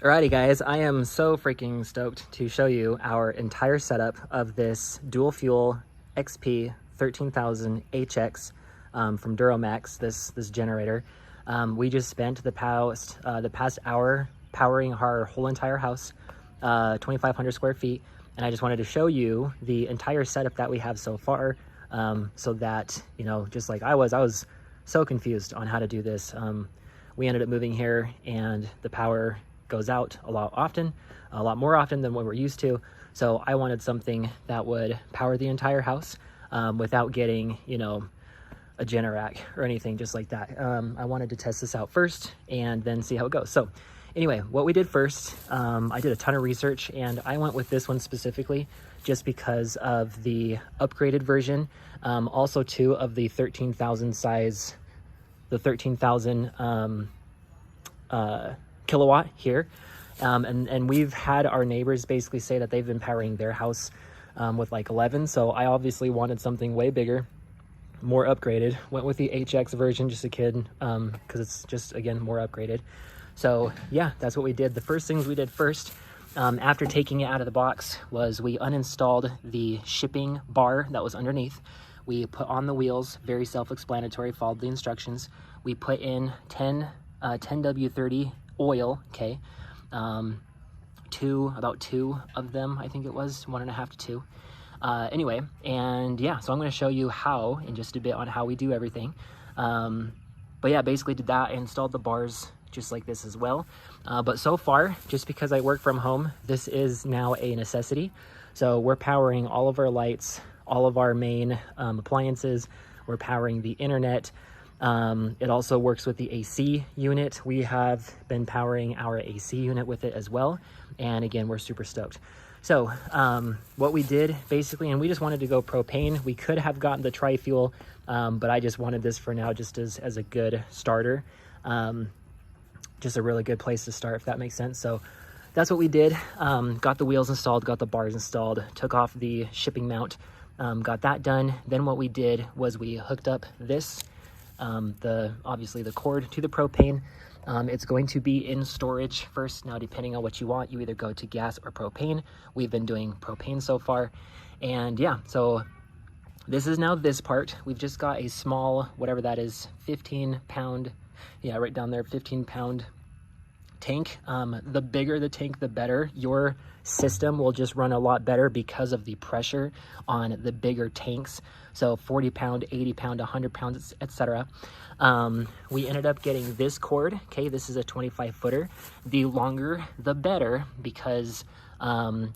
Alrighty guys, I am so freaking stoked to show you our entire setup of this dual fuel XP13000HX from DuroMax, this generator. We just spent the past hour powering our whole entire house, 2,500 square feet, and I just wanted to show you the entire setup that we have so far, so that, you know, just like I was so confused on how to do this. We ended up moving here and the power goes out a lot more often than what we're used to. So I wanted something that would power the entire house without getting, you know, a Generac or anything just like that. I wanted to test this out first and then see how it goes. So anyway, what we did first, I did a ton of research and I went with this one specifically just because of the upgraded version. Also too, of the 13,000 size, the 13,000 kilowatt here. And we've had our neighbors basically say that they've been powering their house with like 11. So I obviously wanted something way bigger, more upgraded. Went with the HX version, just a kid, because it's just, again, more upgraded. So yeah, that's what we did. The first things we did first, after taking it out of the box, was we uninstalled the shipping bar that was underneath. We put on the wheels, very self-explanatory, followed the instructions. We put in 10W30 oil, okay, about two of them, I think it was 1.5 to 2. Anyway, and yeah, so I'm going to show you how in just a bit on how we do everything. But yeah, basically did that. I installed the bars just like this as well. But so far, just because I work from home, this is now a necessity. So we're powering all of our lights, all of our main appliances. We're powering the internet. It also works with the AC unit. We have been powering our AC unit with it as well. And again, we're super stoked. So what we did basically, and we just wanted to go propane. We could have gotten the tri-fuel, but I just wanted this for now just as a good starter. Just a really good place to start, if that makes sense. So that's what we did. Got the wheels installed, got the bars installed, took off the shipping mount, got that done. Then what we did was we hooked up this, obviously the cord to the propane. It's going to be in storage first. Now, depending on what you want, you either go to gas or propane. We've been doing propane so far. And yeah, so this is now this part. We've just got a small, whatever that is, 15-pound, yeah, right down there, 15-pound tank. The bigger the tank, the better. Your system will just run a lot better because of the pressure on the bigger tanks. So 40-pound, 80-pound, 100 pounds, etc. We ended up getting this cord. Okay, this is a 25-footer. The longer, the better, because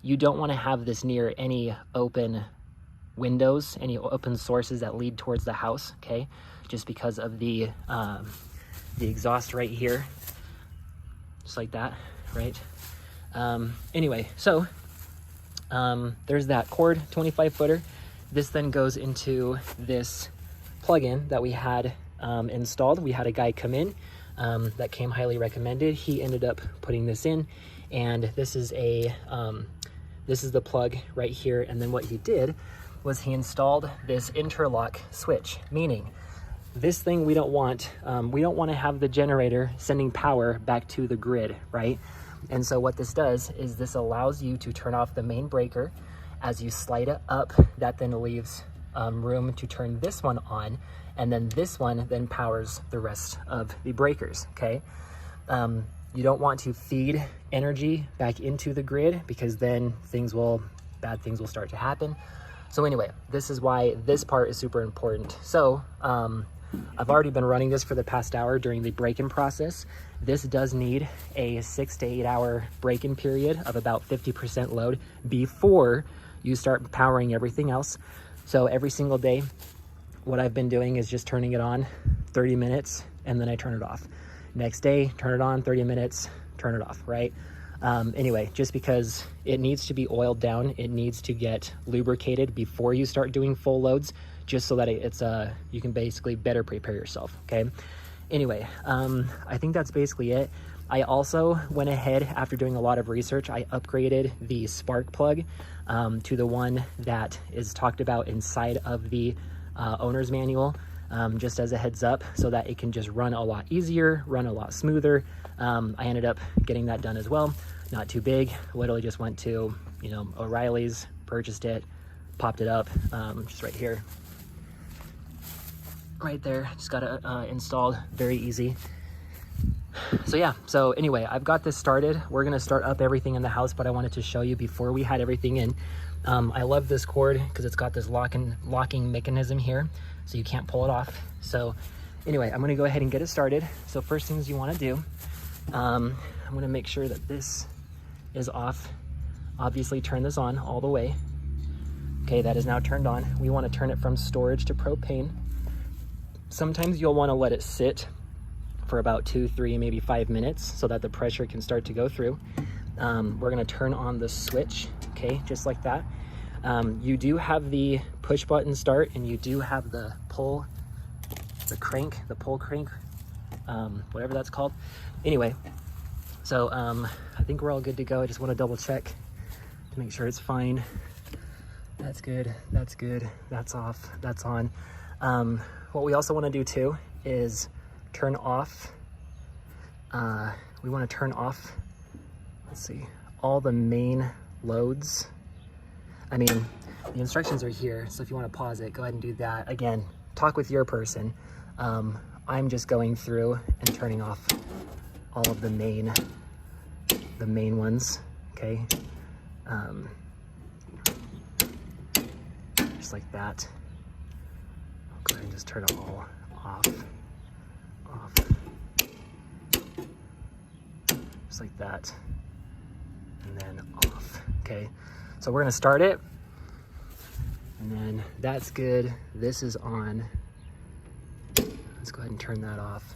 you don't want to have this near any open windows, any open sources that lead towards the house. Okay, just because of the exhaust right here, just like that, right? Anyway, so there's that cord, 25-footer. This then goes into this plug-in that we had installed. We had a guy come in that came highly recommended. He ended up putting this in, and this is the plug right here. And then what he did was he installed this interlock switch, meaning this thing we don't want to have the generator sending power back to the grid, right? And so what this does is this allows you to turn off the main breaker. As you slide it up, that then leaves room to turn this one on, and then this one then powers the rest of the breakers, okay? You don't want to feed energy back into the grid because then bad things will start to happen. So anyway, this is why this part is super important. So I've already been running this for the past hour during the break-in process. This does need a 6 to 8 hour break-in period of about 50% load before you start powering everything else. So every single day, what I've been doing is just turning it on 30 minutes and then I turn it off. Next day, turn it on 30 minutes, turn it off, right? Anyway, just because it needs to be oiled down, it needs to get lubricated before you start doing full loads, just so that you can basically better prepare yourself, okay? Anyway, I think that's basically it. I also went ahead, after doing a lot of research, I upgraded the spark plug to the one that is talked about inside of the owner's manual. just as a heads up, so that it can just run a lot easier, run a lot smoother. I ended up getting that done as well. Not too big, literally just went to, you know, O'Reilly's, purchased it, popped it up, just right here. Right there, just got it installed, very easy. So yeah, so anyway, I've got this started. We're gonna start up everything in the house, but I wanted to show you before we had everything in. I love this cord because it's got this locking mechanism here, so you can't pull it off. So anyway, I'm gonna go ahead and get it started. So first things you wanna do, I'm gonna make sure that this is off. Obviously turn this on all the way. Okay, that is now turned on. We wanna turn it from storage to propane. Sometimes you'll wanna let it sit for about 2, 3, maybe 5 minutes so that the pressure can start to go through. We're gonna turn on the switch, okay, just like that. You do have the push button start, and you do have the pull crank, whatever that's called. Anyway, so I think we're all good to go. I just wanna double check to make sure it's fine. That's good, that's good, that's off, that's on. What we also wanna do too is turn off, we wanna turn off, let's see, all the main loads. I mean, the instructions are here, so if you want to pause it, go ahead and do that. Again, talk with your person. I'm just going through and turning off all of the main ones, okay? Just like that. I'll go ahead and just turn it all off, just like that, and then off, okay? So we're gonna start it, and then that's good. This is on. Let's go ahead and turn that off.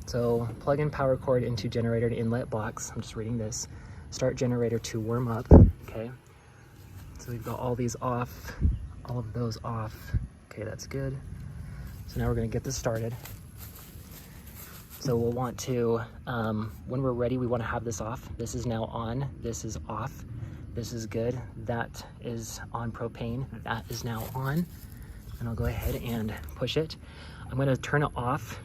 So plug in power cord into generator to inlet box. I'm just reading this. Start generator to warm up, okay? So we've got all these off, all of those off. Okay, that's good. So now we're gonna get this started. So we'll want to, when we're ready, we wanna have this off. This is now on, this is off. This is good. That is on propane. That is now on. And I'll go ahead and push it. I'm gonna turn it off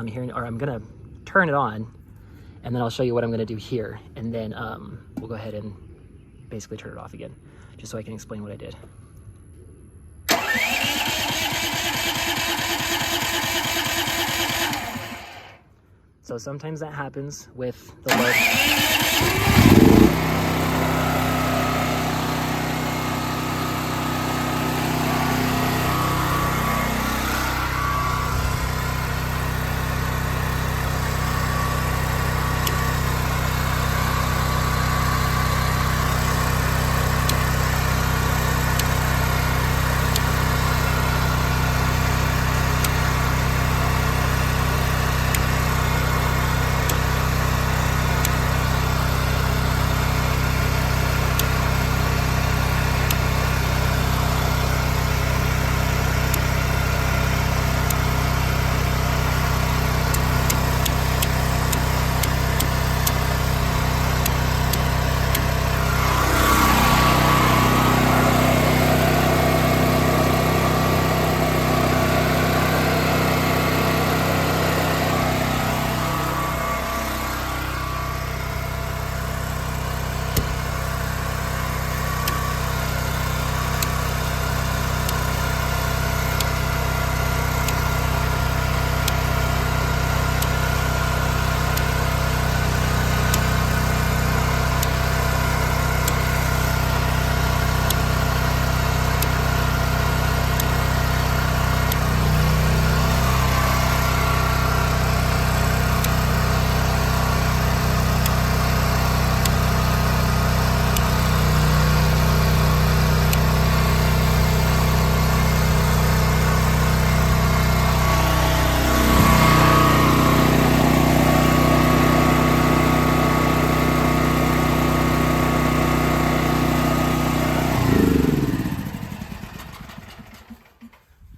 here, or I'm gonna turn it on, and then I'll show you what I'm gonna do here. And then we'll go ahead and basically turn it off again, just so I can explain what I did. So sometimes that happens with the load.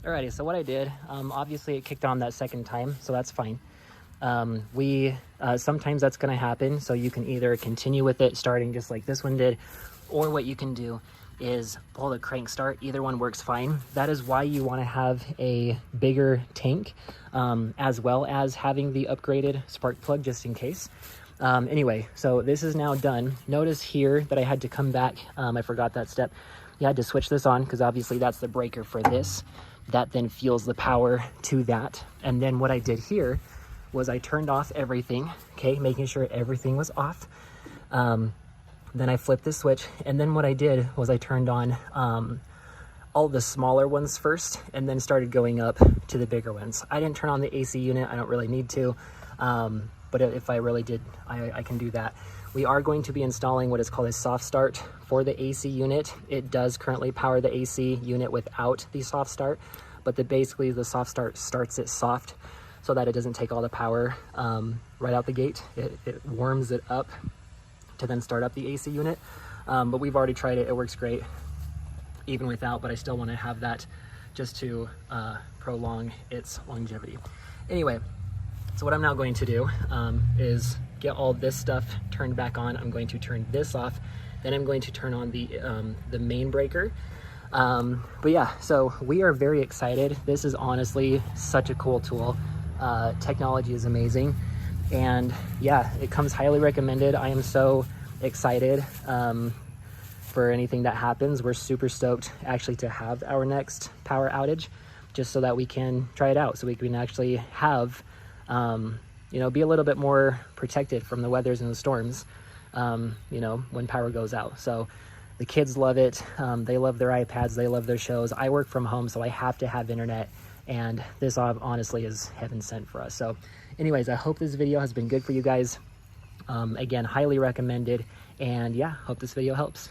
Alrighty, so what I did, obviously it kicked on that second time, so that's fine. Sometimes that's gonna happen, so you can either continue with it starting just like this one did, or what you can do is pull the crank start. Either one works fine. That is why you want to have a bigger tank, as well as having the upgraded spark plug just in case. Anyway, so this is now done. Notice here that I had to come back. I forgot that step. You had to switch this on because obviously that's the breaker for this. That then fuels the power to that. And then what I did here was I turned off everything, okay, making sure everything was off. Then I flipped the switch, and then what I did was I turned on all the smaller ones first, and then started going up to the bigger ones. I didn't turn on the AC unit. I don't really need to, but if I really did, I can do that. We are going to be installing what is called a soft start for the AC unit. It does currently power the AC unit without the soft start, but basically the soft start starts it soft so that it doesn't take all the power right out the gate. It warms it up to then start up the AC unit. But we've already tried it. It works great even without, but I still want to have that just to prolong its longevity. Anyway, so what I'm now going to do is get all this stuff turned back on. I'm going to turn this off. Then I'm going to turn on the main breaker. But yeah, so we are very excited. This is honestly such a cool tool. Technology is amazing. And yeah, it comes highly recommended. I am so excited for anything that happens. We're super stoked actually to have our next power outage, just so that we can try it out, so we can actually have, you know, be a little bit more protected from the weathers and the storms, you know, when power goes out. So the kids love it. They love their iPads. They love their shows. I work from home, so I have to have internet. And this honestly is heaven sent for us. So anyways, I hope this video has been good for you guys. Again, highly recommended. And yeah, hope this video helps.